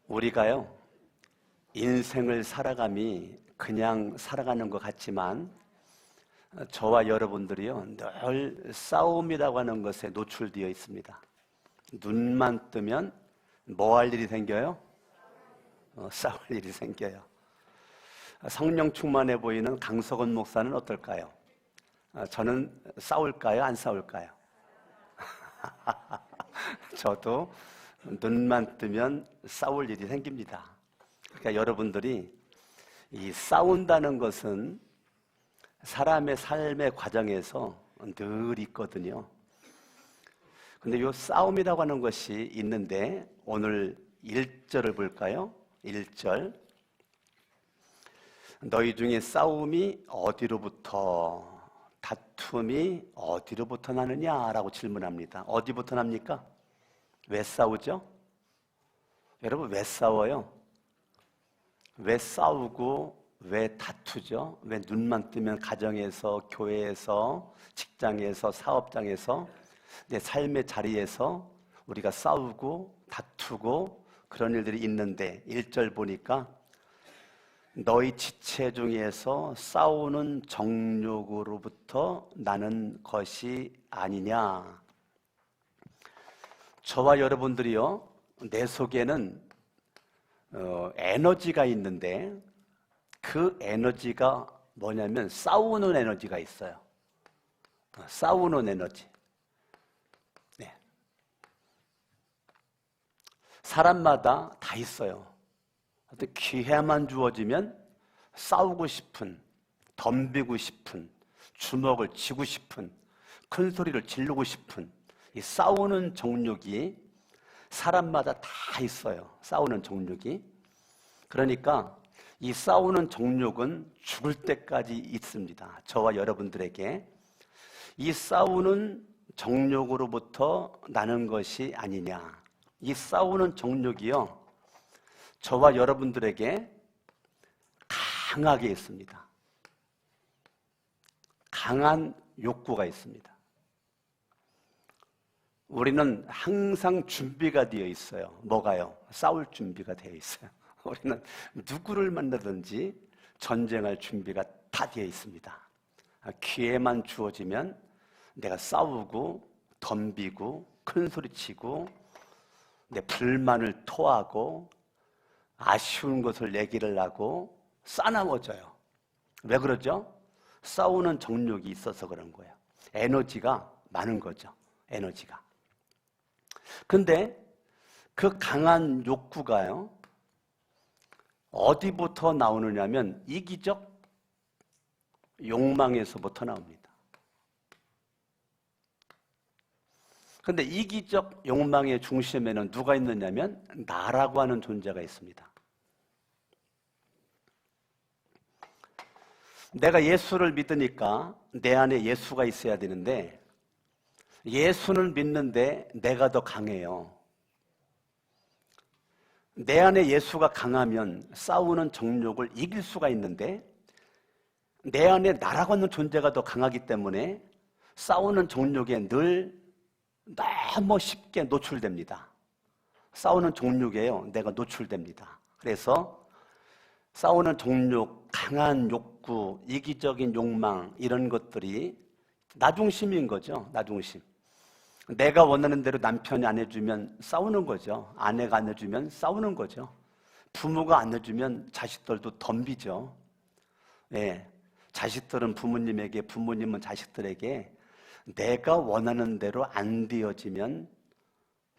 우리가요, 인생을 살아감이 그냥 살아가는 것 같지만 저와 여러분들이요, 늘 싸움이라고 하는 것에 노출되어 있습니다. 눈만 뜨면 뭐 할 일이 생겨요? 싸울 일이 생겨요. 성령 충만해 보이는 강석원 목사는 어떨까요? 저는 싸울까요? 안 싸울까요? 저도 눈만 뜨면 싸울 일이 생깁니다. 그러니까 여러분들이 이 싸운다는 것은 사람의 삶의 과정에서 늘 있거든요. 근데 이 싸움이라고 하는 것이 있는데 오늘 1절을 볼까요? 1절. 너희 중에 싸움이 어디로부터, 다툼이 어디로부터 나느냐라고 질문합니다. 어디부터 납니까? 왜 싸우죠? 여러분, 왜 싸워요? 왜 싸우고 왜 다투죠? 왜 눈만 뜨면 가정에서, 교회에서, 직장에서, 사업장에서, 내 삶의 자리에서 우리가 싸우고 다투고 그런 일들이 있는데 1절 보니까 너희 지체 중에서 싸우는 정욕으로부터 나는 것이 아니냐. 저와 여러분들이요, 내 속에는 에너지가 있는데 그 에너지가 뭐냐면 싸우는 에너지가 있어요. 싸우는 에너지. 네. 사람마다 다 있어요. 기회만 주어지면 싸우고 싶은, 덤비고 싶은, 주먹을 쥐고 싶은, 큰 소리를 지르고 싶은 이 싸우는 정욕이 사람마다 다 있어요. 싸우는 정욕이. 그러니까 이 싸우는 정욕은 죽을 때까지 있습니다. 저와 여러분들에게. 이 싸우는 정욕으로부터 나는 것이 아니냐. 이 싸우는 정욕이요, 저와 여러분들에게 강하게 있습니다. 강한 욕구가 있습니다. 우리는 항상 준비가 되어 있어요. 뭐가요? 싸울 준비가 되어 있어요. 우리는 누구를 만나든지 전쟁할 준비가 다 되어 있습니다. 기회만 주어지면 내가 싸우고 덤비고 큰 소리치고 내 불만을 토하고 아쉬운 것을 얘기를 하고 싸나워져요. 왜 그러죠? 싸우는 정욕이 있어서 그런 거예요. 에너지가 많은 거죠. 에너지가. 근데 그 강한 욕구가요, 어디부터 나오느냐면 이기적 욕망에서부터 나옵니다. 근데 이기적 욕망의 중심에는 누가 있느냐면 나라고 하는 존재가 있습니다. 내가 예수를 믿으니까 내 안에 예수가 있어야 되는데 예수를 믿는데 내가 더 강해요. 내 안에 예수가 강하면 싸우는 정욕을 이길 수가 있는데 내 안에 나라고 하는 존재가 더 강하기 때문에 싸우는 정욕에 늘 너무 쉽게 노출됩니다. 싸우는 정욕에요, 내가 노출됩니다. 그래서 싸우는 정욕, 강한 욕구, 이기적인 욕망 이런 것들이 나중심인 거죠. 나중심. 내가 원하는 대로 남편이 안 해주면 싸우는 거죠. 아내가 안 해주면 싸우는 거죠. 부모가 안 해주면 자식들도 덤비죠. 예, 자식들은 부모님에게, 부모님은 자식들에게 내가 원하는 대로 안 되어지면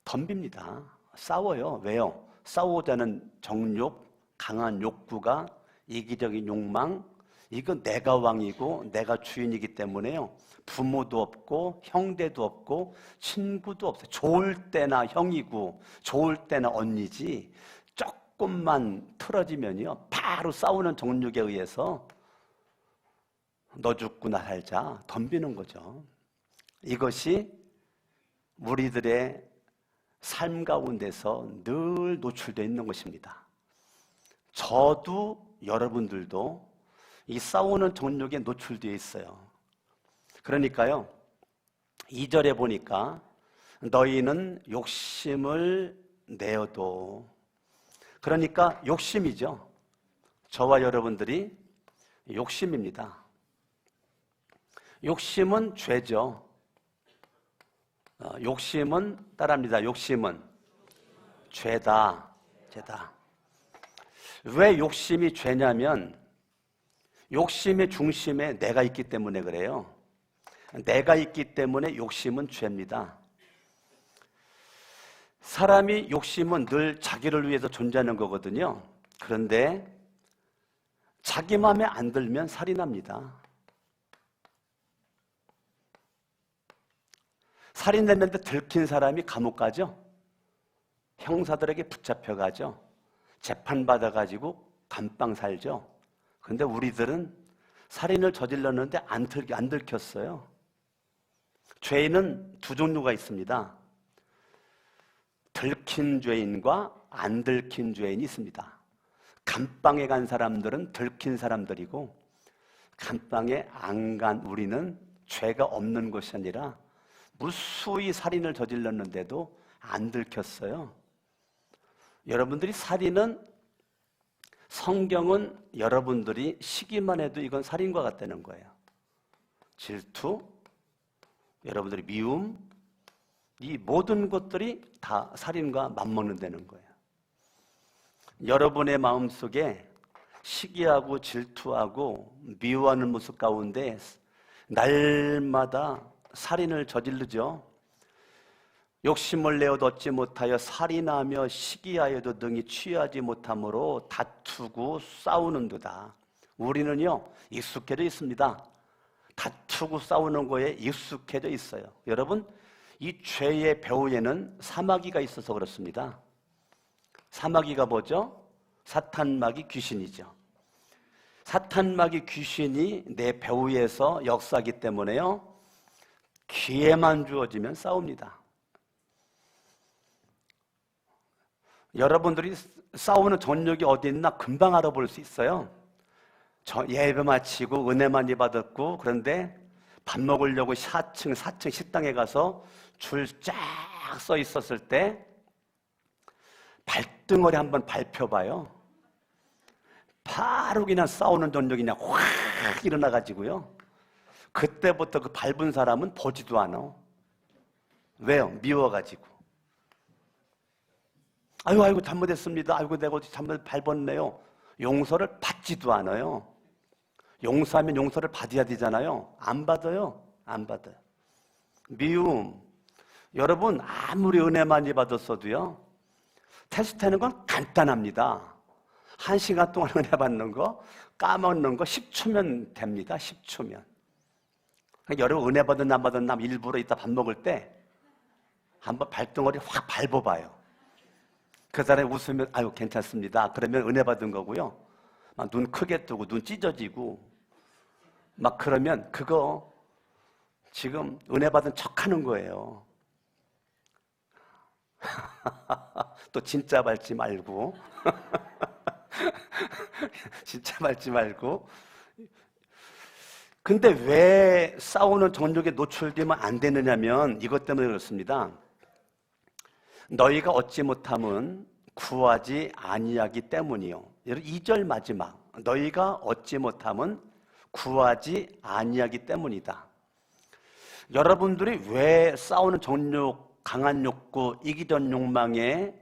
덤빕니다. 싸워요. 왜요? 싸우자는 정욕, 강한 욕구가, 이기적인 욕망, 이건 내가 왕이고 내가 주인이기 때문에요, 부모도 없고 형제도 없고 친구도 없어요. 좋을 때나 형이고 좋을 때나 언니지 조금만 틀어지면요 바로 싸우는 정욕에 의해서 너 죽고 나 살자 덤비는 거죠. 이것이 우리들의 삶 가운데서 늘 노출되어 있는 것입니다. 저도 여러분들도 이 싸우는 정욕에 노출되어 있어요. 그러니까요, 2절에 보니까 너희는 욕심을 내어도, 그러니까 욕심이죠. 저와 여러분들이 욕심입니다. 욕심은 죄죠. 욕심은 따라합니다. 욕심은 죄다. 죄다. 왜 욕심이 죄냐면 욕심의 중심에 내가 있기 때문에 그래요. 내가 있기 때문에 욕심은 죄입니다. 사람이 욕심은 늘 자기를 위해서 존재하는 거거든요. 그런데 자기 마음에 안 들면 살이 납니다. 살이 났는데 들킨 사람이 감옥 가죠. 형사들에게 붙잡혀 가죠. 재판받아가지고 감방 살죠. 그런데 우리들은 살인을 저질렀는데 안 들켰어요. 죄인은 두 종류가 있습니다. 들킨 죄인과 안 들킨 죄인이 있습니다. 감방에 간 사람들은 들킨 사람들이고, 감방에 안 간 우리는 죄가 없는 것이 아니라 무수히 살인을 저질렀는데도 안 들켰어요. 여러분들이 살인은, 성경은 여러분들이 시기만 해도 이건 살인과 같다는 거예요. 질투, 여러분들이 미움, 이 모든 것들이 다 살인과 맞먹는다는 거예요. 여러분의 마음속에 시기하고 질투하고 미워하는 모습 가운데 날마다 살인을 저지르죠. 욕심을 내어도 얻지 못하여 살인하며 시기하여도 능히 취하지 못함으로 다투고 싸우는도다. 우리는요, 익숙해져 있습니다. 다투고 싸우는 거에 익숙해져 있어요. 여러분, 이 죄의 배후에는 사마귀가 있어서 그렇습니다. 사마귀가 뭐죠? 사탄마귀 귀신이죠. 사탄마귀 귀신이 내 배후에서 역사하기 때문에요, 기회만 주어지면 싸웁니다. 여러분들이 싸우는 전력이 어디 있나 금방 알아볼 수 있어요. 예배 마치고 은혜 많이 받았고, 그런데 밥 먹으려고 4층 식당에 가서 줄 쫙 서 있었을 때 발등어리 한번 밟혀봐요. 바로 그냥 싸우는 전력이 그냥 확 일어나가지고요, 그때부터 그 밟은 사람은 보지도 않아. 왜요? 미워가지고. 아이고 잘못했습니다. 아이고 내가 어디 잘못 밟았네요. 용서를 받지도 않아요. 용서하면 용서를 받아야 되잖아요. 안 받아요. 안 받아요. 미움. 여러분, 아무리 은혜 많이 받았어도요, 테스트하는 건 간단합니다. 1시간 동안 은혜 받는 거, 까먹는 거 10초면 됩니다. 10초면. 여러분, 은혜 받은 안 받은 남 일부러 이따 밥 먹을 때 한번 발등어리 확 밟아봐요. 그 사람이 웃으면 아유 괜찮습니다. 그러면 은혜 받은 거고요. 막 눈 크게 뜨고 눈 찢어지고 막 그러면 그거 지금 은혜 받은 척하는 거예요. 또 진짜 밟지 말고 진짜 밟지 말고. 근데 왜 싸우는 정욕에 노출되면 안 되느냐면 이것 때문에 그렇습니다. 너희가 얻지 못함은 구하지 아니하기 때문이요. 2절 마지막, 너희가 얻지 못함은 구하지 아니하기 때문이다. 여러분들이 왜 싸우는 정욕, 강한 욕구, 이기던 욕망에,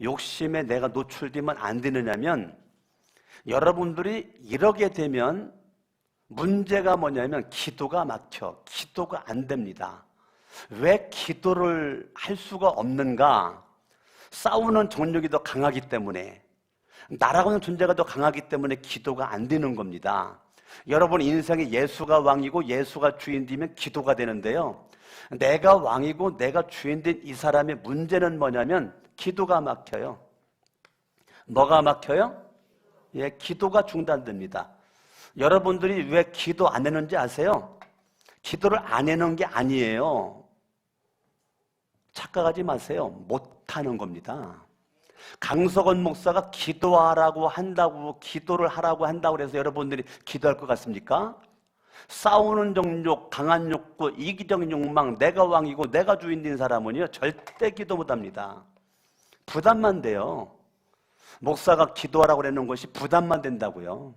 욕심에 내가 노출되면 안 되느냐면, 여러분들이 이러게 되면 문제가 뭐냐면 기도가 막혀. 기도가 안 됩니다. 왜 기도를 할 수가 없는가? 싸우는 정욕이 더 강하기 때문에, 나라고는 존재가 더 강하기 때문에 기도가 안 되는 겁니다. 여러분 인생에 예수가 왕이고 예수가 주인되면 기도가 되는데요, 내가 왕이고 내가 주인된 이 사람의 문제는 뭐냐면 기도가 막혀요. 뭐가 막혀요? 예, 기도가 중단됩니다. 여러분들이 왜 기도 안 해는지 아세요? 기도를 안 해놓은 게 아니에요. 착각하지 마세요. 못하는 겁니다. 강석원 목사가 기도하라고 한다고, 기도를 하라고 한다고 해서 여러분들이 기도할 것 같습니까? 싸우는 정욕, 강한 욕구, 이기적인 욕망, 내가 왕이고 내가 주인된 사람은요 절대 기도 못합니다. 부담만 돼요. 목사가 기도하라고 그러는 것이 부담만 된다고요.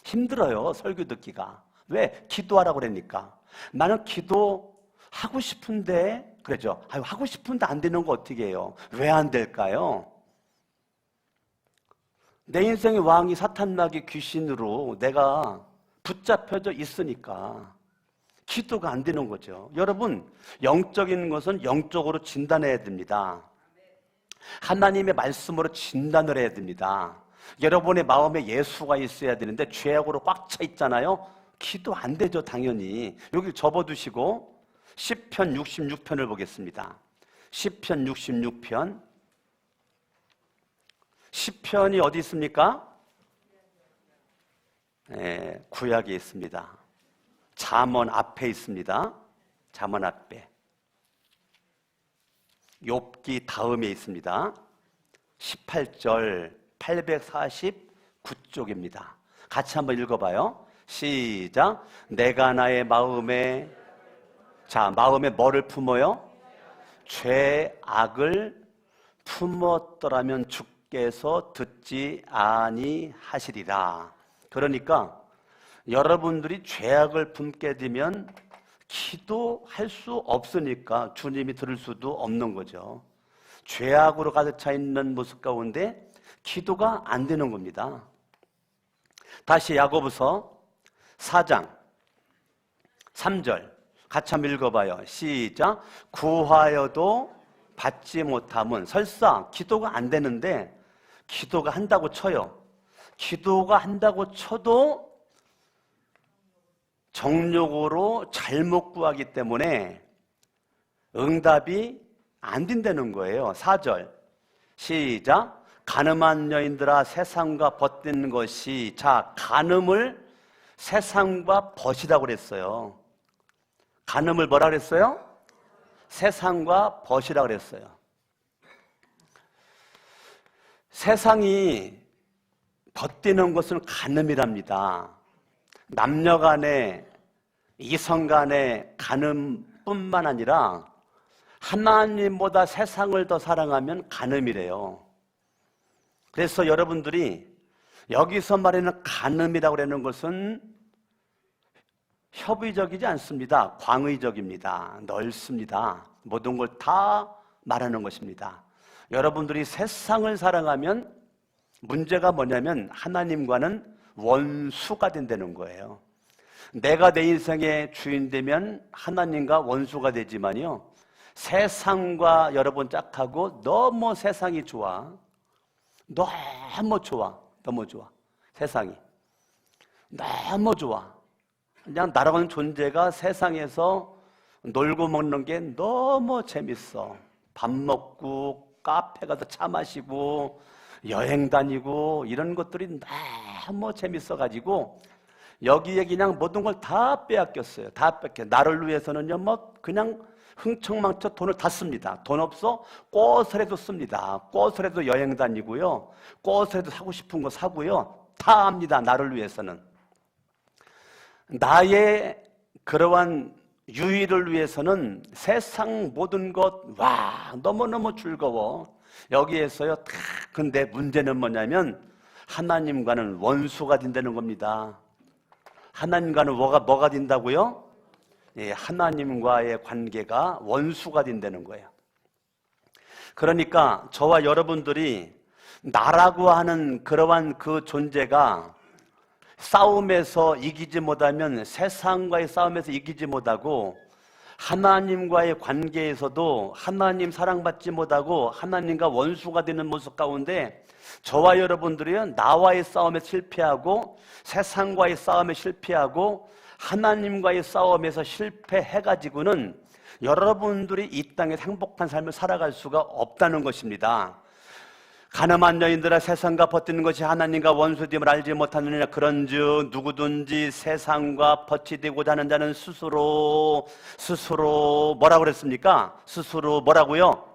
힘들어요, 설교 듣기가. 왜? 기도하라고 그러니까. 나는 기도하고 싶은데, 그러죠. 하고 싶은데 안 되는 거 어떻게 해요? 왜 안 될까요? 내 인생의 왕이 사탄마귀 귀신으로 내가 붙잡혀져 있으니까 기도가 안 되는 거죠. 여러분, 영적인 것은 영적으로 진단해야 됩니다. 하나님의 말씀으로 진단을 해야 됩니다. 여러분의 마음에 예수가 있어야 되는데 죄악으로 꽉 차 있잖아요. 기도 안 되죠, 당연히. 여기 접어두시고 시편 66편을 보겠습니다. 시편 66편. 시편이 어디 있습니까? 네, 구약에 있습니다. 잠언 앞에 있습니다. 잠언 앞에. 욥기 다음에 있습니다. 18절 849쪽입니다. 같이 한번 읽어봐요. 시작. 내가 나의 마음에, 자, 마음에 뭐를 품어요? 죄악을 품었더라면 주께서 듣지 아니하시리라. 그러니까 여러분들이 죄악을 품게 되면 기도할 수 없으니까 주님이 들을 수도 없는 거죠. 죄악으로 가득 차 있는 모습 가운데 기도가 안 되는 겁니다. 다시 야고보서 4장 3절 같이 한번 읽어봐요. 시작. 구하여도 받지 못함은, 설사 기도가 안 되는데 기도가 한다고 쳐요. 기도가 한다고 쳐도 정욕으로 잘못 구하기 때문에 응답이 안 된다는 거예요. 4절 시작. 간음한 여인들아 세상과 벗는 것이, 자, 간음을 세상과 벗이라고 그랬어요. 간음을 뭐라 그랬어요? 세상과 벗이라고 그랬어요. 세상이 벗디는 것은 간음이랍니다. 남녀 간에, 이성 간에 간음뿐만 아니라 하나님보다 세상을 더 사랑하면 간음이래요. 그래서 여러분들이 여기서 말하는 간음이라고 하는 것은 협의적이지 않습니다. 광의적입니다. 넓습니다. 모든 걸 다 말하는 것입니다. 여러분들이 세상을 사랑하면 문제가 뭐냐면 하나님과는 원수가 된다는 거예요. 내가 내 인생의 주인 되면 하나님과 원수가 되지만요, 세상과 여러분 짝하고 너무 세상이 좋아. 너무 좋아. 너무 좋아. 세상이 너무 좋아. 그냥 나라는 존재가 세상에서 놀고 먹는 게 너무 재밌어. 밥 먹고 카페 가서 차 마시고 여행 다니고 이런 것들이 너무 재밌어가지고 여기에 그냥 모든 걸 다 빼앗겼어요. 다 뺏겨. 나를 위해서는요, 뭐 그냥 흥청망청 돈을 다 씁니다. 돈 없어? 꽃을해도 씁니다. 꽃을해도 여행 다니고요, 꽃을해도 사고 싶은 거 사고요, 다 합니다. 나를 위해서는. 나의 그러한 유의를 위해서는 세상 모든 것, 와, 너무너무 즐거워. 여기에서요, 다. 근데 문제는 뭐냐면 하나님과는 원수가 된다는 겁니다. 하나님과는 뭐가 된다고요? 예, 하나님과의 관계가 원수가 된다는 거예요. 그러니까 저와 여러분들이 나라고 하는 그러한 그 존재가 싸움에서 이기지 못하면, 세상과의 싸움에서 이기지 못하고 하나님과의 관계에서도 하나님 사랑받지 못하고 하나님과 원수가 되는 모습 가운데 저와 여러분들이 나와의 싸움에 실패하고 세상과의 싸움에 실패하고 하나님과의 싸움에서 실패해가지고는 여러분들이 이 땅에서 행복한 삶을 살아갈 수가 없다는 것입니다. 가늠한 여인들아 세상과 벗기는 것이 하나님과 원수됨을 알지 못하느냐. 그런즉 누구든지 세상과 벗기되고자 하는 자는 스스로 뭐라고 그랬습니까? 스스로 뭐라고요?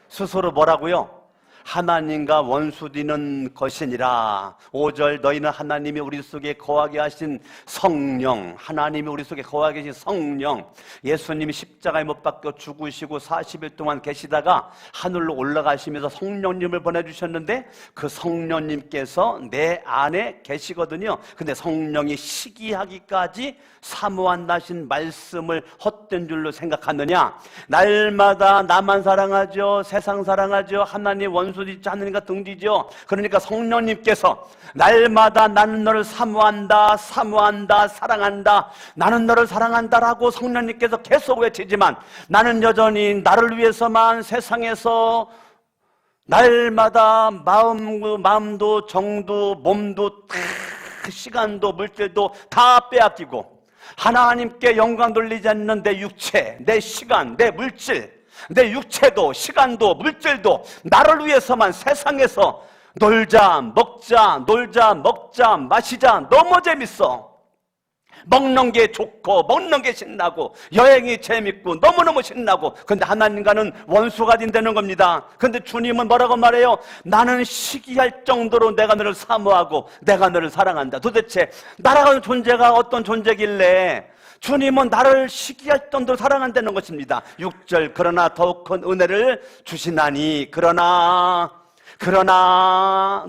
스스로 뭐라고요? 하나님과 원수되는 것이니라. 5절 너희는 하나님이 우리 속에 거하게 하신 성령, 하나님이 우리 속에 거하게 하신 성령, 예수님이 십자가에 못 박혀 죽으시고 40일 동안 계시다가 하늘로 올라가시면서 성령님을 보내주셨는데 그 성령님께서 내 안에 계시거든요. 근데 성령이 시기하기까지 사모한다신 말씀을 헛된 줄로 생각하느냐? 날마다 나만 사랑하죠, 세상 사랑하죠, 하나님 원수되지 않으니까 등지죠. 그러니까 성령님께서 날마다 나는 너를 사모한다, 사모한다, 사랑한다, 나는 너를 사랑한다라고 성령님께서 계속 외치지만 나는 여전히 나를 위해서만 세상에서 날마다 마음도 정도 몸도 시간도 물질도 다 빼앗기고 하나님께 영광 돌리지 않는 내 육체, 내 시간, 내 물질, 내 육체도 시간도 물질도 나를 위해서만 세상에서 놀자 먹자 마시자 너무 재밌어. 먹는 게 좋고 먹는 게 신나고 여행이 재밌고 너무너무 신나고, 근데 하나님과는 원수가 된다는 겁니다. 근데 주님은 뭐라고 말해요? 나는 시기할 정도로 내가 너를 사모하고 내가 너를 사랑한다. 도대체 나라는 존재가 어떤 존재길래 주님은 나를 시기할 정도로 사랑한다는 것입니다. 6절 그러나 더욱 큰 은혜를 주시나니 그러나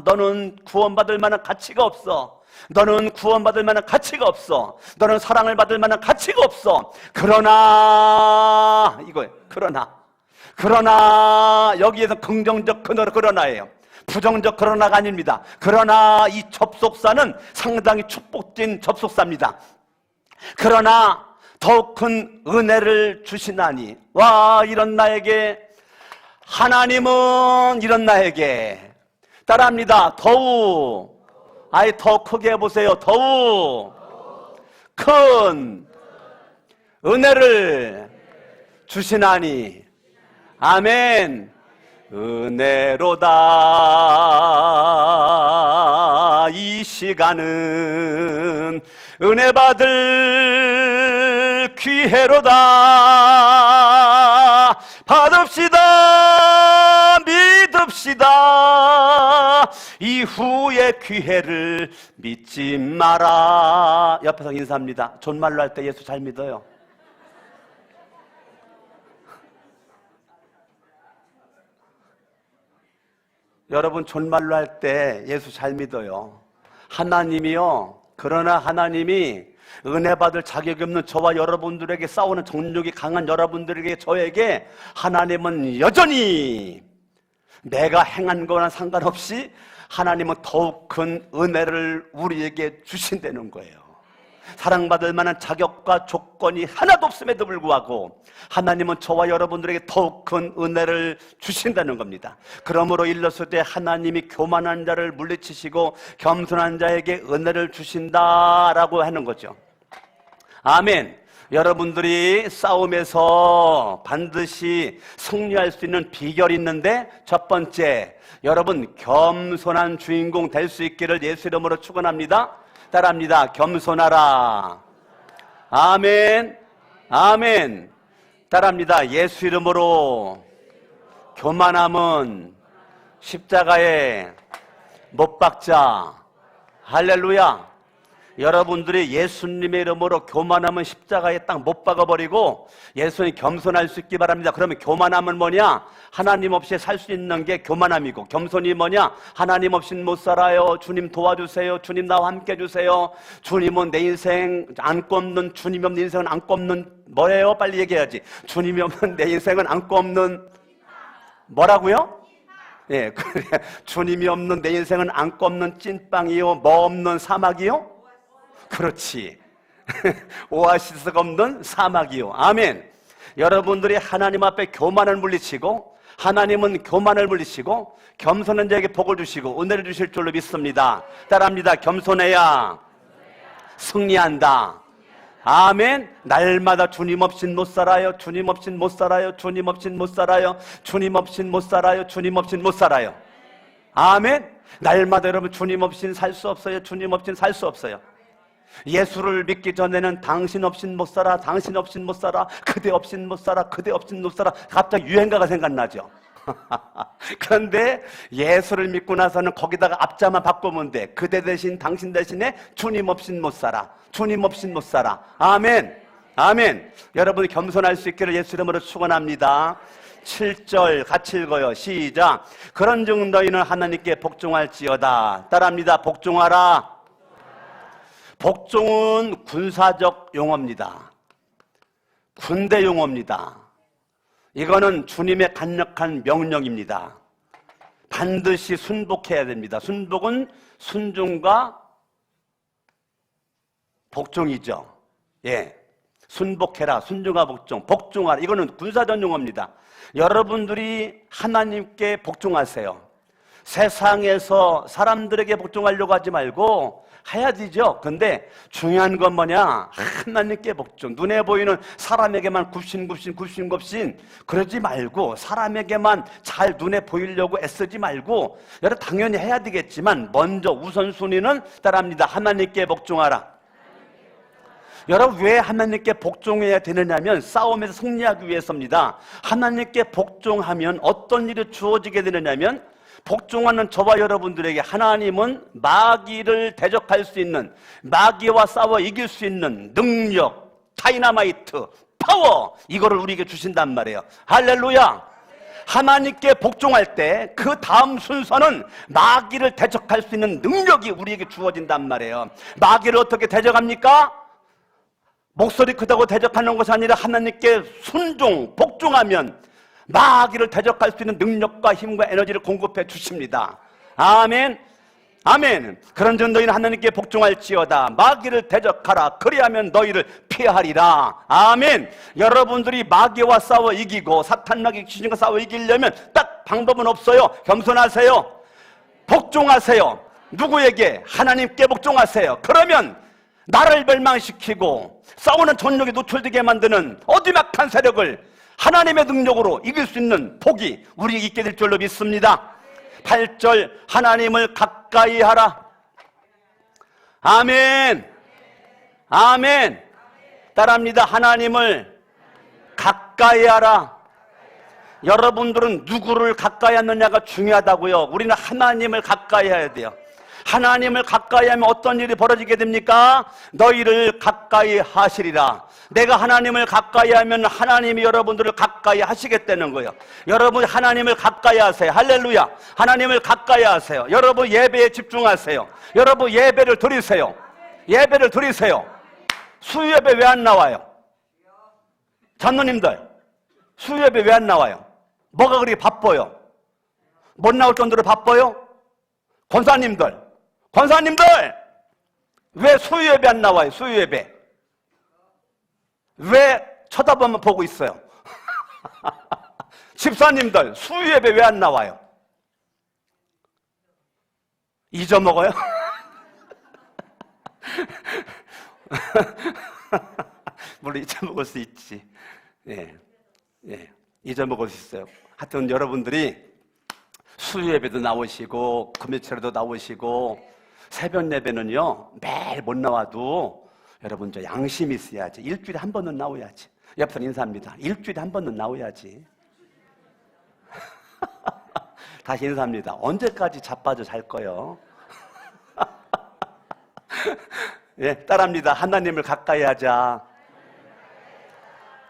너는 구원받을 만한 가치가 없어. 너는 구원받을 만한 가치가 없어. 너는 사랑을 받을 만한 가치가 없어. 그러나 이거예요. 그러나 여기에서 긍정적 그러나예요. 부정적 그러나가 아닙니다. 그러나 이 접속사는 상당히 축복된 접속사입니다. 그러나 더욱 큰 은혜를 주시나니, 와, 이런 나에게 하나님은 이런 나에게 따라합니다. 더욱, 더 크게 해보세요. 더욱 큰 은혜를 주시나니. 아멘. 은혜로다. 이 시간은 은혜 받을 기회로다. 받읍시다. 믿읍시다. 이후의 기회를 믿지 마라. 옆에서 인사합니다. 존말로 할 때 예수 잘 믿어요. 여러분, 존말로 할 때 예수 잘 믿어요. 하나님이요, 그러나 하나님이 은혜 받을 자격이 없는 저와 여러분들에게, 싸우는 정욕이 강한 여러분들에게, 저에게 하나님은 여전히 내가 행한 거나 상관없이 하나님은 더욱 큰 은혜를 우리에게 주신다는 거예요. 사랑받을 만한 자격과 조건이 하나도 없음에도 불구하고 하나님은 저와 여러분들에게 더욱 큰 은혜를 주신다는 겁니다. 그러므로 일렀을 하나님이 교만한 자를 물리치시고 겸손한 자에게 은혜를 주신다라고 하는 거죠. 아멘. 여러분들이 싸움에서 반드시 승리할 수 있는 비결이 있는데, 첫 번째, 여러분 겸손한 주인공 될 수 있기를 예수 이름으로 축원합니다. 따라합니다. 겸손하라. 아멘. 아멘. 따라합니다. 예수 이름으로 교만함은 십자가에 못 박자. 할렐루야. 여러분들이 예수님의 이름으로 교만함은 십자가에 딱 못 박아버리고 예수님 겸손할 수 있기 바랍니다. 그러면 교만함은 뭐냐? 하나님 없이 살 수 있는 게 교만함이고, 겸손이 뭐냐? 하나님 없이는 못 살아요. 주님 도와주세요. 주님 나와 함께 해주세요. 주님은 내 인생 안고 없는, 주님이 없는 인생은 안고 없는 뭐예요? 빨리 얘기해야지. 주님이 없는 내 인생은 안고 없는 뭐라고요? 예, 그래. 주님이 없는 내 인생은 안고 없는 찐빵이요, 뭐 없는 사막이요? 그렇지. 오아시스가 없는 사막이요. 아멘. 여러분들이 하나님 앞에 교만을 물리치고, 하나님은 교만을 물리치고 겸손한 자에게 복을 주시고 은혜를 주실 줄로 믿습니다. 따라합니다. 겸손해야 승리한다. 아멘. 날마다 주님 없인 못 살아요. 주님 없인 못 살아요. 주님 없인 못 살아요. 주님 없인 못 살아요. 주님 없인 못 살아요. 아멘. 날마다 여러분 주님 없인 살 수 없어요. 주님 없인 살 수 없어요. 예수를 믿기 전에는 당신 없인 못 살아, 당신 없인 못 살아, 그대 없인 못 살아, 그대 없인 못 살아. 갑자기 유행가가 생각나죠. 그런데 예수를 믿고 나서는 거기다가 앞자만 바꾸면 돼. 그대 대신 당신 대신에 주님 없인 못 살아. 주님 없인 못 살아. 아멘. 아멘. 여러분이 겸손할 수 있기를 예수 이름으로 축원합니다. 7절 같이 읽어요. 시작. 그런즉 너희는 하나님께 복종할지어다. 따라합니다. 복종하라. 복종은 군사적 용어입니다. 군대 용어입니다. 이거는 주님의 강력한 명령입니다. 반드시 순복해야 됩니다. 순복은 순종과 복종이죠. 예. 순복해라, 순종과 복종, 복종하라. 이거는 군사적 용어입니다. 여러분들이 하나님께 복종하세요. 세상에서 사람들에게 복종하려고 하지 말고 해야 되죠. 근데 중요한 건 뭐냐? 하나님께 복종. 눈에 보이는 사람에게만 굽신 그러지 말고 사람에게만 잘 눈에 보이려고 애쓰지 말고 여러분 당연히 해야 되겠지만 먼저 우선순위는 따라합니다. 하나님께 복종하라. 여러분 왜 하나님께 복종해야 되느냐면 싸움에서 승리하기 위해서입니다. 하나님께 복종하면 어떤 일이 주어지게 되느냐면 복종하는 저와 여러분들에게 하나님은 마귀를 대적할 수 있는, 마귀와 싸워 이길 수 있는 능력, 다이나마이트, 파워, 이거를 우리에게 주신단 말이에요. 할렐루야. 하나님께 복종할 때 그 다음 순서는 마귀를 대적할 수 있는 능력이 우리에게 주어진단 말이에요. 마귀를 어떻게 대적합니까? 목소리 크다고 대적하는 것이 아니라 하나님께 순종, 복종하면 마귀를 대적할 수 있는 능력과 힘과 에너지를 공급해 주십니다. 아멘. 아멘. 그런즉 너희는 하나님께 복종할지어다. 마귀를 대적하라. 그리하면 너희를 피하리라. 아멘. 여러분들이 마귀와 싸워 이기고 사탄 마귀 귀신과 싸워 이기려면 딱 방법은 없어요. 겸손하세요. 복종하세요. 누구에게? 하나님께 복종하세요. 그러면 나를 멸망시키고 싸우는 전력에 노출되게 만드는 어디막한 세력을 하나님의 능력으로 이길 수 있는 복이 우리에게 있게 될 줄로 믿습니다. 8절 하나님을 가까이 하라. 아멘. 아멘. 따라합니다. 하나님을 가까이 하라. 여러분들은 누구를 가까이 하느냐가 중요하다고요. 우리는 하나님을 가까이 해야 돼요. 하나님을 가까이 하면 어떤 일이 벌어지게 됩니까? 너희를 가까이 하시리라. 내가 하나님을 가까이 하면 하나님이 여러분들을 가까이 하시겠다는 거예요. 여러분 하나님을 가까이 하세요. 할렐루야. 하나님을 가까이 하세요. 여러분 예배에 집중하세요. 여러분 예배를 드리세요. 예배를 드리세요. 수요예배 왜 안 나와요? 장로님들 수요예배 왜 안 나와요? 뭐가 그렇게 바빠요? 못 나올 정도로 바빠요? 권사님들 왜 수요예배 안 나와요? 수요예배 왜 쳐다보면 보고 있어요? 집사님들 수요예배 왜 안 나와요? 잊어먹어요? 물론 잊어먹을 수 있지. 예, 예, 잊어먹을 수 있어요. 하여튼 여러분들이 수요예배도 나오시고 금요일에도 나오시고 새벽 예배는요 매일 못 나와도 여러분 저 양심이 있어야지. 일주일에 한 번은 나오야지. 옆에서 인사합니다. 일주일에 한 번은 나오야지. 다시 인사합니다. 언제까지 자빠져 잘 거요? 예, 따라합니다. 하나님을 가까이 하자.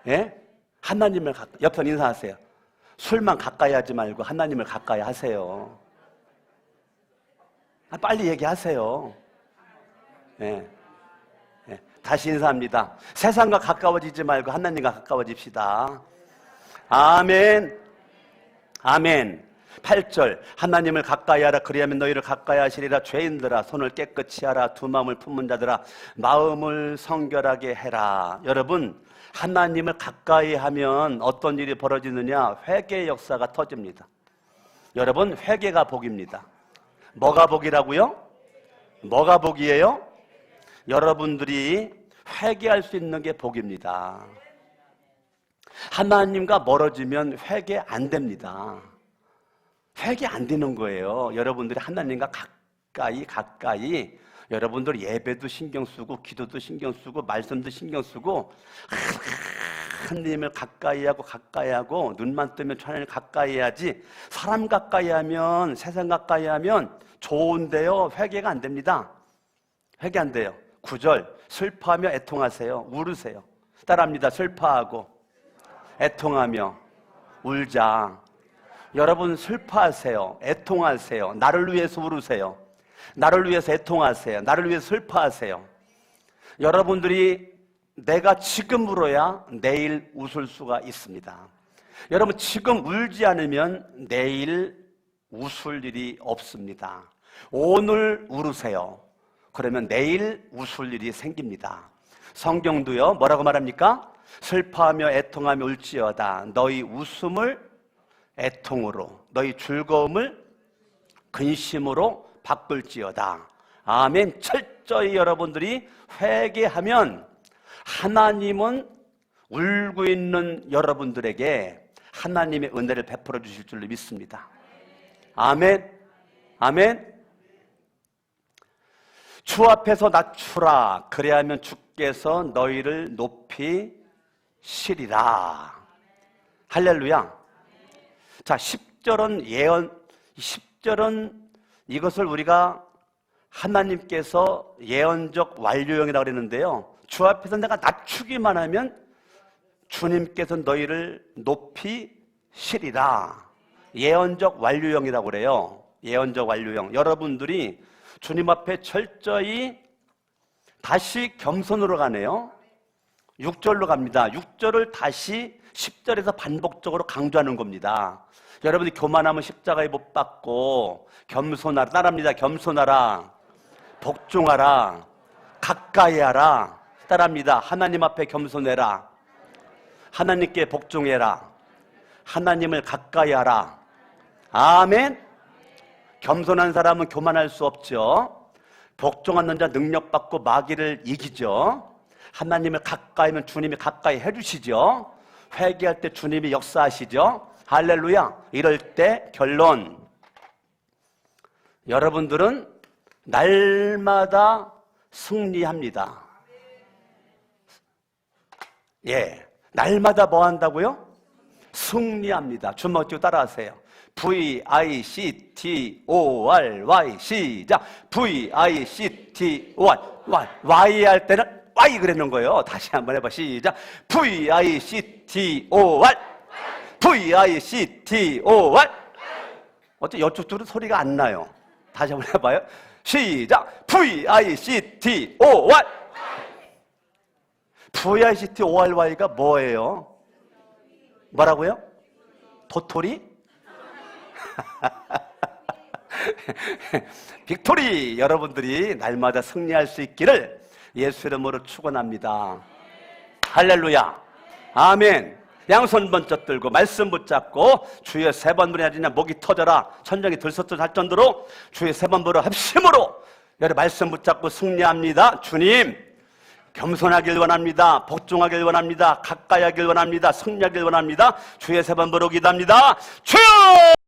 예? 하나님을 가까이. 옆에서 인사하세요. 술만 가까이 하지 말고 하나님을 가까이 하세요. 빨리 얘기하세요. 예. 예. 다시 인사합니다. 세상과 가까워지지 말고 하나님과 가까워집시다. 아멘. 아멘. 8절 하나님을 가까이 하라. 그리하면 너희를 가까이 하시리라. 죄인들아 손을 깨끗이 하라. 두 마음을 품은 자들아 마음을 성결하게 해라. 여러분 하나님을 가까이 하면 어떤 일이 벌어지느냐? 회개의 역사가 터집니다. 여러분 회개가 복입니다. 뭐가 복이라고요? 뭐가 복이에요? 여러분들이 회개할 수 있는 게 복입니다. 하나님과 멀어지면 회개 안 됩니다. 회개 안 되는 거예요. 여러분들이 하나님과 가까이 여러분들 예배도 신경 쓰고 기도도 신경 쓰고 말씀도 신경 쓰고 하나님을 가까이 하고 눈만 뜨면 하나님을 가까이 해야지, 사람 가까이 하면, 세상 가까이 하면 좋은데요, 회개가 안 됩니다. 회개 안 돼요. 9절, 슬퍼하며 애통하세요. 울으세요. 따라합니다. 슬퍼하고 애통하며 울자. 여러분 슬퍼하세요. 애통하세요. 나를 위해서 울으세요. 나를 위해서 애통하세요. 나를 위해서 슬퍼하세요. 여러분들이 내가 지금 울어야 내일 웃을 수가 있습니다. 여러분 지금 울지 않으면 내일 웃을 일이 없습니다. 오늘 울으세요. 그러면 내일 웃을 일이 생깁니다. 성경도요, 뭐라고 말합니까? 슬퍼하며 애통하며 울지어다. 너희 웃음을 애통으로, 너희 즐거움을 근심으로 바꿀지어다. 아멘. 철저히 여러분들이 회개하면 하나님은 울고 있는 여러분들에게 하나님의 은혜를 베풀어 주실 줄로 믿습니다. 아멘. 아멘. 주 앞에서 낮추라. 그래야면 주께서 너희를 높이 시리라. 할렐루야. 자, 10절은 예언, 10절은 이것을 우리가 하나님께서 예언적 완료형이라고 그랬는데요, 주 앞에서 내가 낮추기만 하면 주님께서 너희를 높이 시리라. 예언적 완료형이라고 그래요. 예언적 완료형. 여러분들이 주님 앞에 철저히 다시 겸손으로 가네요. 6절로 갑니다. 6절을 다시 10절에서 반복적으로 강조하는 겁니다. 여러분이 교만하면 십자가에 못 박고 겸손하라. 따라합니다. 겸손하라. 복종하라. 가까이 하라. 따라합니다. 하나님 앞에 겸손해라. 하나님께 복종해라. 하나님을 가까이 하라. 아멘. 겸손한 사람은 교만할 수 없죠. 복종하는 자 능력받고 마귀를 이기죠. 하나님을 가까이 하면 주님이 가까이 해주시죠. 회개할 때 주님이 역사하시죠. 할렐루야. 이럴 때 결론, 여러분들은 날마다 승리합니다. 예, 날마다 뭐 한다고요? 승리합니다. 주먹 쥐고 따라하세요. V-I-C-T-O-R-Y. 시작. V-I-C-T-O-R-Y. Y 할 때는 Y 그러는 거예요. 다시 한번 해봐. 시작. V-I-C-T-O-R. V-I-C-T-O-R. 어째 이쪽 둘은 소리가 안 나요. 다시 한번 해봐요. 시작. V-I-C-T-O-R. V-I-C-T-O-R-Y가 뭐예요? 뭐라고요? 도토리? 빅토리. 여러분들이 날마다 승리할 수 있기를 예수 이름으로 축원합니다. 할렐루야. 아멘. 양손 번쩍 들고 말씀 붙잡고 주의 3번 부르냐 목이 터져라 천정이 들썩들 할 정도로 주의 3번 부르 합심으로 여러분 말씀 붙잡고 승리합니다. 주님 겸손하길 원합니다. 복종하길 원합니다. 가까이 하길 원합니다. 승리하길 원합니다. 주의 3번 부르 기도합니다. 주여!